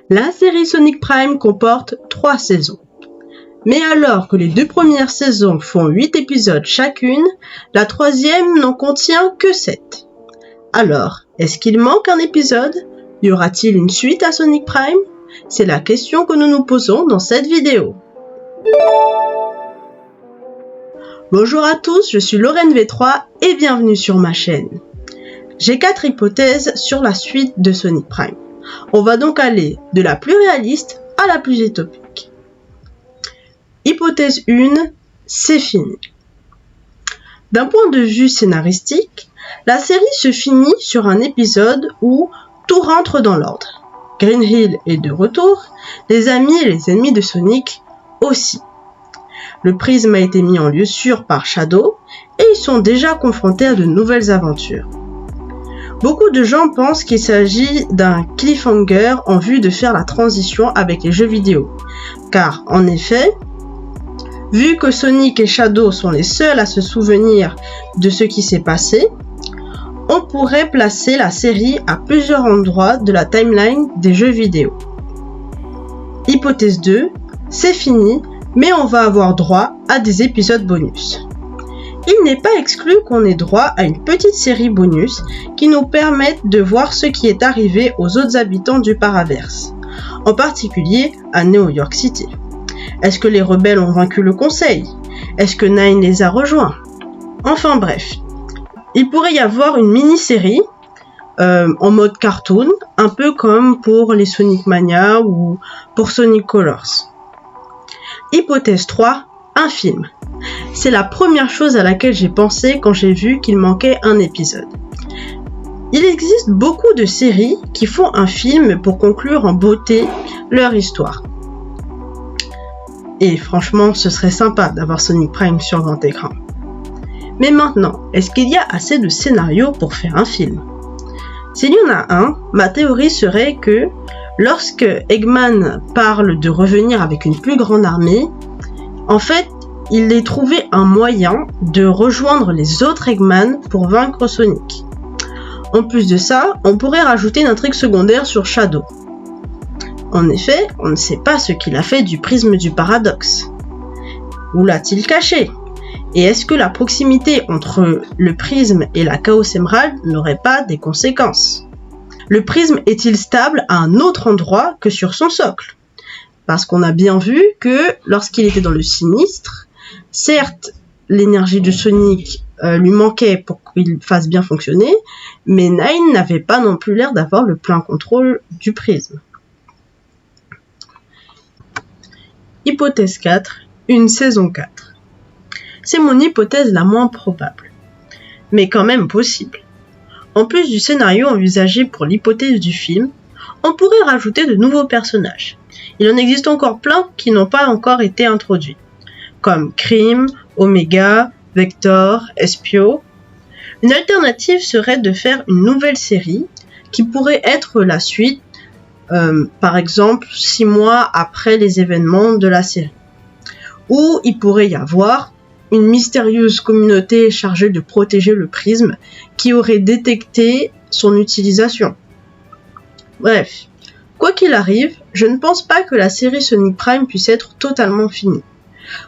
La série Sonic Prime comporte 3 saisons. Mais alors que les 2 premières saisons font 8 épisodes chacune, la 3e n'en contient que 7. Alors, est-ce qu'il manque un épisode? Y aura-t-il une suite à Sonic Prime? C'est la question que nous nous posons dans cette vidéo. Bonjour à tous, je suis Lorraine V3 et bienvenue sur ma chaîne. J'ai 4 hypothèses sur la suite de Sonic Prime. On va donc aller de la plus réaliste à la plus utopique. Hypothèse 1, c'est fini. D'un point de vue scénaristique, la série se finit sur un épisode où tout rentre dans l'ordre. Green Hill est de retour, les amis et les ennemis de Sonic aussi. Le prisme a été mis en lieu sûr par Shadow et ils sont déjà confrontés à de nouvelles aventures. Beaucoup de gens pensent qu'il s'agit d'un cliffhanger en vue de faire la transition avec les jeux vidéo. Car, en effet, vu que Sonic et Shadow sont les seuls à se souvenir de ce qui s'est passé, on pourrait placer la série à plusieurs endroits de la timeline des jeux vidéo. Hypothèse 2, c'est fini, mais on va avoir droit à des épisodes bonus. Il n'est pas exclu qu'on ait droit à une petite série bonus qui nous permette de voir ce qui est arrivé aux autres habitants du Paraverse, en particulier à New York City. Est-ce que les rebelles ont vaincu le conseil? Est-ce que Nine les a rejoints? Enfin bref, il pourrait y avoir une mini-série en mode cartoon, un peu comme pour les Sonic Mania ou pour Sonic Colors. Hypothèse 3, un film. C'est la première chose à laquelle j'ai pensé quand j'ai vu qu'il manquait un épisode. Il existe beaucoup de séries qui font un film pour conclure en beauté leur histoire. Et franchement, ce serait sympa d'avoir Sonic Prime sur grand écran. Mais maintenant, est-ce qu'il y a assez de scénarios pour faire un film? S'il y en a un, ma théorie serait que lorsque Eggman parle de revenir avec une plus grande armée, en fait, il ait trouvé un moyen de rejoindre les autres Eggman pour vaincre Sonic. En plus de ça, on pourrait rajouter une intrigue secondaire sur Shadow. En effet, on ne sait pas ce qu'il a fait du prisme du paradoxe. Où l'a-t-il caché? Et est-ce que la proximité entre le prisme et la Chaos Emerald n'aurait pas des conséquences? Le prisme est-il stable à un autre endroit que sur son socle? Parce qu'on a bien vu que lorsqu'il était dans le sinistre, certes, l'énergie de Sonic lui manquait pour qu'il fasse bien fonctionner, mais Nine n'avait pas non plus l'air d'avoir le plein contrôle du prisme. Hypothèse 4, une saison 4. C'est mon hypothèse la moins probable, mais quand même possible. En plus du scénario envisagé pour l'hypothèse du film, on pourrait rajouter de nouveaux personnages. Il en existe encore plein qui n'ont pas encore été introduits, comme Cream, Omega, Vector, Espio. Une alternative serait de faire une nouvelle série qui pourrait être la suite, par exemple 6 mois après les événements de la série. Ou il pourrait y avoir une mystérieuse communauté chargée de protéger le prisme qui aurait détecté son utilisation. Bref, quoi qu'il arrive, je ne pense pas que la série Sonic Prime puisse être totalement finie.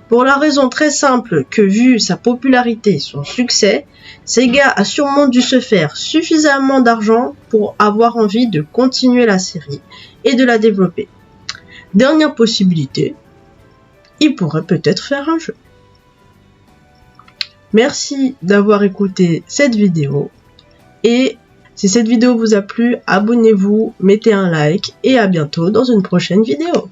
Pour la raison très simple que vu sa popularité et son succès, Sega a sûrement dû se faire suffisamment d'argent pour avoir envie de continuer la série et de la développer. Dernière possibilité, il pourrait peut-être faire un jeu. Merci d'avoir écouté cette vidéo et si cette vidéo vous a plu, abonnez-vous, mettez un like et à bientôt dans une prochaine vidéo.